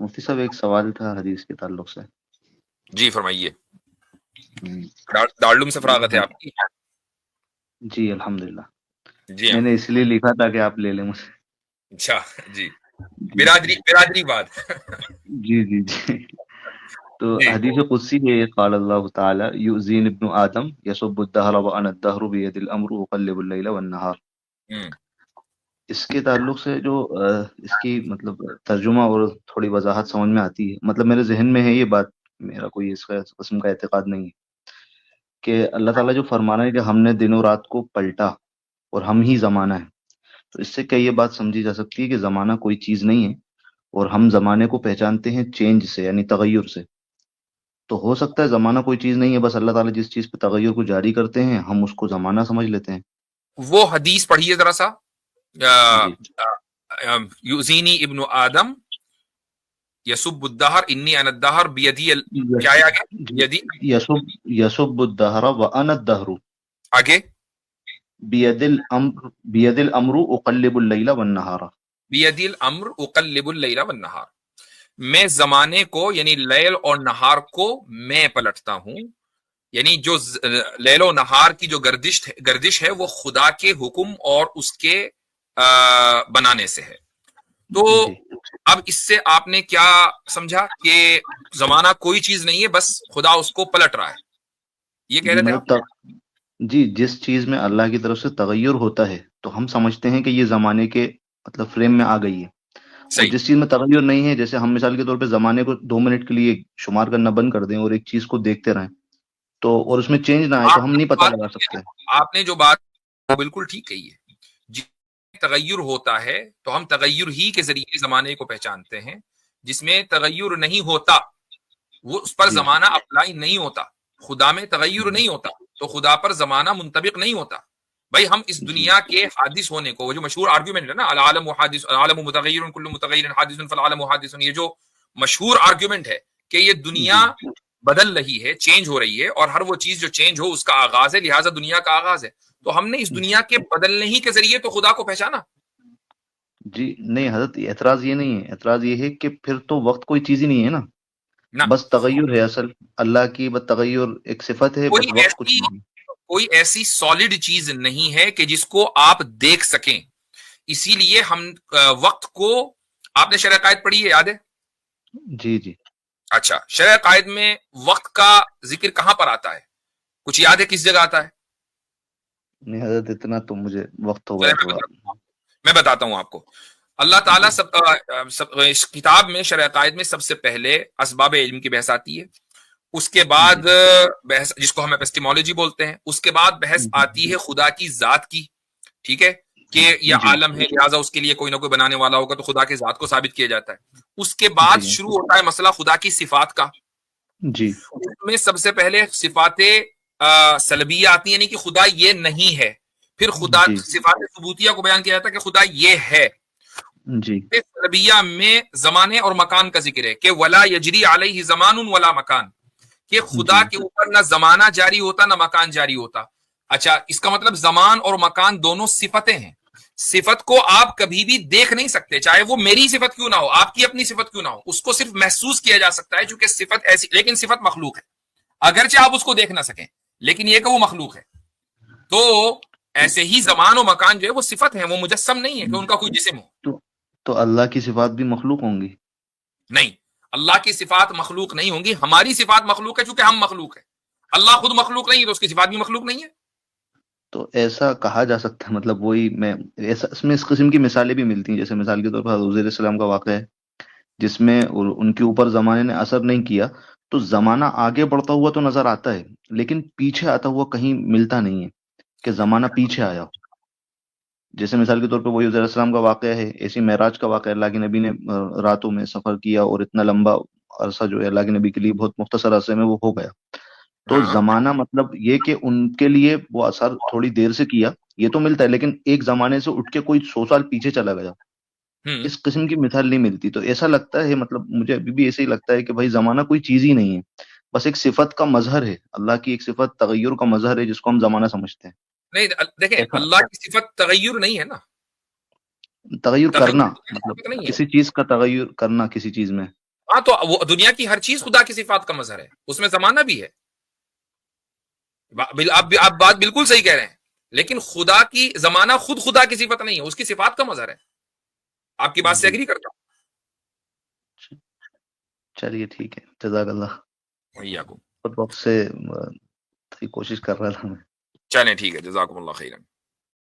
مفتی صاحب ایک سوال تھا حدیث کے تعلق سے. جی فرمائیے. ہم، دارالعلوم سے فراغت ہے ہم- آپ کی؟ جی الحمدللہ. جی میں ہاں. نے اس لیے لکھا تھا کہ آپ لے لیں مجھ سے. اچھا جی. جی برادری بات. جی جی جی. تو جی. حدیث قدسی ہے یہ، قال اللہ تعالی یؤذین ابن آدم یسب الدہر وانا الدہر بید الامر اقلب اللیل والنہار. ہوں. اس کے تعلق سے جو اس کی مطلب ترجمہ اور تھوڑی وضاحت سمجھ میں آتی ہے. مطلب میرے ذہن میں ہے یہ بات، میرا کوئی اس قسم کا اعتقاد نہیں ہے، کہ اللہ تعالیٰ جو فرما رہا ہے کہ ہم نے دن و رات کو پلٹا اور ہم ہی زمانہ ہے. تو اس سے کیا یہ بات سمجھی جا سکتی ہے کہ زمانہ کوئی چیز نہیں ہے اور ہم زمانے کو پہچانتے ہیں چینج سے، یعنی تغیر سے. تو ہو سکتا ہے زمانہ کوئی چیز نہیں ہے، بس اللہ تعالیٰ جس چیز پہ تغیر کو جاری کرتے ہیں ہم اس کو زمانہ سمجھ لیتے ہیں. وہ حدیث پڑھیے ذرا سا. جی یوزینی ابن آدم یسب الدہر انی انا الدہر بیدی یس کیا ہے آگے؟ بیدی یسب الدہر وانا الدہر آگے بید الامر اقلب اللیل والنہار. بیدی الامر اقلب اللیل والنہار. میں زمانے کو یعنی لیل اور نہار کو میں پلٹتا ہوں. یعنی جو لیل و نہار کی جو گردش ہے وہ خدا کے حکم اور اس کے بنانے سے ہے. تو جی اب اس سے آپ نے کیا سمجھا کہ زمانہ کوئی چیز نہیں ہے، بس خدا اس کو پلٹ رہا ہے، یہ کہہ جی رہے تھے آپ؟ جی جس چیز میں اللہ کی طرف سے تغیر ہوتا ہے تو ہم سمجھتے ہیں کہ یہ زمانے کے مطلب فریم میں آ گئی ہے. اور صحیح. جس چیز میں تغیر نہیں ہے، جیسے ہم مثال کے طور پہ زمانے کو 2 منٹ کے لیے شمار کرنا بند کر دیں اور ایک چیز کو دیکھتے رہیں تو، اور اس میں چینج نہ آئے تو ہم نہیں پتہ لگا سکتے. آپ نے جو بات بالکل ٹھیک کہی ہے. جس میں تغیر ہوتا ہے تو ہم تغیر ہی کے ذریعے زمانے کو پہچانتے ہیں. جس میں تغیر نہیں ہوتا وہ اس پر جی زمانہ اپلائی نہیں ہوتا. خدا میں تغیر نہیں ہوتا تو خدا پر زمانہ منطبق نہیں ہوتا. بھائی ہم اس جی دنیا کے حادث ہونے کو، وہ جو مشہور آرگیومنٹ ہے نا، العالم حادث العالم متغیر کل متغیر حادث فالعالم حادث، یہ جو مشہور آرگیومنٹ ہے کہ یہ دنیا جی بدل رہی ہے، چینج ہو رہی ہے، اور ہر وہ چیز جو چینج ہو اس کا آغاز ہے، لہٰذا دنیا کا آغاز ہے. تو ہم نے اس دنیا کے بدلنے ہی کے ذریعے تو خدا کو پہچانا. جی نہیں حضرت، اعتراض یہ نہیں ہے. اعتراض یہ ہے کہ پھر تو وقت کوئی چیز ہی نہیں ہے نا، نہ بس تغیر ہے. اصل اللہ کی بس تغیر ایک صفت ہے، کوئی بس وقت کچھ ایسی نہیں. کوئی ایسی سالڈ چیز نہیں ہے کہ جس کو آپ دیکھ سکیں. اسی لیے ہم وقت کو، آپ نے شرح قائد پڑھی ہے، یاد ہے؟ جی جی اچھا، شرح قائد میں وقت کا ذکر کہاں پر آتا ہے؟ کچھ یاد ہے کس جگہ آتا ہے؟ نہیں حضرت، اتنا تو مجھے وقت ہو گیا چلے تھوڑا. میں بتاتا ہوں آپ کو. اللہ تعالیٰ جی اس کتاب میں، شرح قائد میں، سب سے پہلے اسباب علم کی بحث آتی ہے. اس کے جی بعد بحث جس کو ہم ایپسٹیمولوجی بولتے ہیں، اس کے بعد بحث آتی ہے خدا کی ذات کی. ٹھیک ہے کہ جی یہ جی عالم ہے، لہٰذا اس کے لیے کوئی نہ کوئی بنانے والا ہوگا، تو خدا کے ذات کو ثابت کیا جاتا ہے. اس کے بعد جی شروع ہوتا ہے مسئلہ خدا کی صفات کا. جی اس میں سب سے پہلے صفات سلبیہ آتی ہیں، یعنی کہ خدا یہ نہیں ہے. پھر خدا جی صفات ثبوتیہ کو بیان کیا جاتا ہے کہ خدا یہ ہے. جی سلبیہ میں زمانے اور مکان کا ذکر ہے کہ ولا یجری علیہ زمان ولا مکان، کہ خدا جی کے اوپر نہ زمانہ جاری ہوتا نہ مکان جاری ہوتا. اچھا، اس کا مطلب زمان اور مکان دونوں صفتیں ہیں. صفت کو آپ کبھی بھی دیکھ نہیں سکتے، چاہے وہ میری صفت کیوں نہ ہو، آپ کی اپنی صفت کیوں نہ ہو. اس کو صرف محسوس کیا جا سکتا ہے چونکہ صفت ایسی، لیکن صفت مخلوق ہے. اگرچہ آپ اس کو دیکھ نہ سکیں لیکن یہ کہ وہ مخلوق ہے. تو ایسے ہی زمان و مکان جو ہے وہ صفت ہیں، وہ مجسم نہیں ہے کہ ان کا کوئی جسم ہو. تو اللہ کی صفات بھی مخلوق ہوں گی؟ نہیں، اللہ کی صفات مخلوق نہیں ہوں گی. ہماری صفات مخلوق ہے چونکہ ہم مخلوق ہیں. اللہ خود مخلوق نہیں ہے تو اس کی صفات بھی مخلوق نہیں ہے. تو ایسا کہا جا سکتا ہے، مطلب وہی میں ایسا، اس میں اس قسم کی مثالیں بھی ملتی ہیں. جیسے مثال کے طور پر حضور علیہ السلام کا واقعہ ہے جس میں ان کے اوپر زمانے نے اثر نہیں کیا، تو زمانہ آگے بڑھتا ہوا تو نظر آتا ہے لیکن پیچھے آتا ہوا کہیں ملتا نہیں ہے کہ زمانہ پیچھے آیا ہو. جیسے مثال کے طور پہ وہی حضور علیہ السلام کا واقعہ ہے، ایسی معراج کا واقعہ. اللہ کے نبی نے راتوں میں سفر کیا اور اتنا لمبا عرصہ جو ہے اللہ کے نبی کے لیے بہت مختصر عرصے میں وہ ہو گیا. تو ہاں زمانہ مطلب یہ کہ ان کے لیے وہ اثر تھوڑی دیر سے کیا یہ تو ملتا ہے، لیکن ایک زمانے سے اٹھ کے کوئی 100 سال پیچھے چلا گیا، ہوں اس قسم کی مثال نہیں ملتی. تو ایسا لگتا ہے، مطلب مجھے ابھی بھی ایسے ہی لگتا ہے کہ بھائی زمانہ کوئی چیز ہی نہیں ہے، بس ایک صفت کا مظہر ہے. اللہ کی ایک صفت تغیر کا مظہر ہے جس کو ہم زمانہ سمجھتے ہیں. نہیں، دیکھیں ایسا اللہ کی صفت تغیر نہیں ہے نا. تغیر تغیر کرنا، کی مطلب صفت نہیں ہے. کسی چیز کا تغیر کرنا کسی چیز میں. ہاں تو وہ دنیا کی ہر چیز خدا کی صفات کا مظہر ہے، اس میں زمانہ بھی ہے. آپ بات بالکل صحیح کہہ رہے ہیں، لیکن خدا کی زمانہ خود خدا کی صفت نہیں ہے، اس کی صفات کا مظہر ہے. آپ کی بات سے جی ایگری کرتا چلیے ٹھیک ہے، جزاک اللہ. ہوں. وہی آپ کو بہت وقت سے کوشش کر رہا تھا میں. چلیں ٹھیک ہے، جزاکم اللہ خیرا.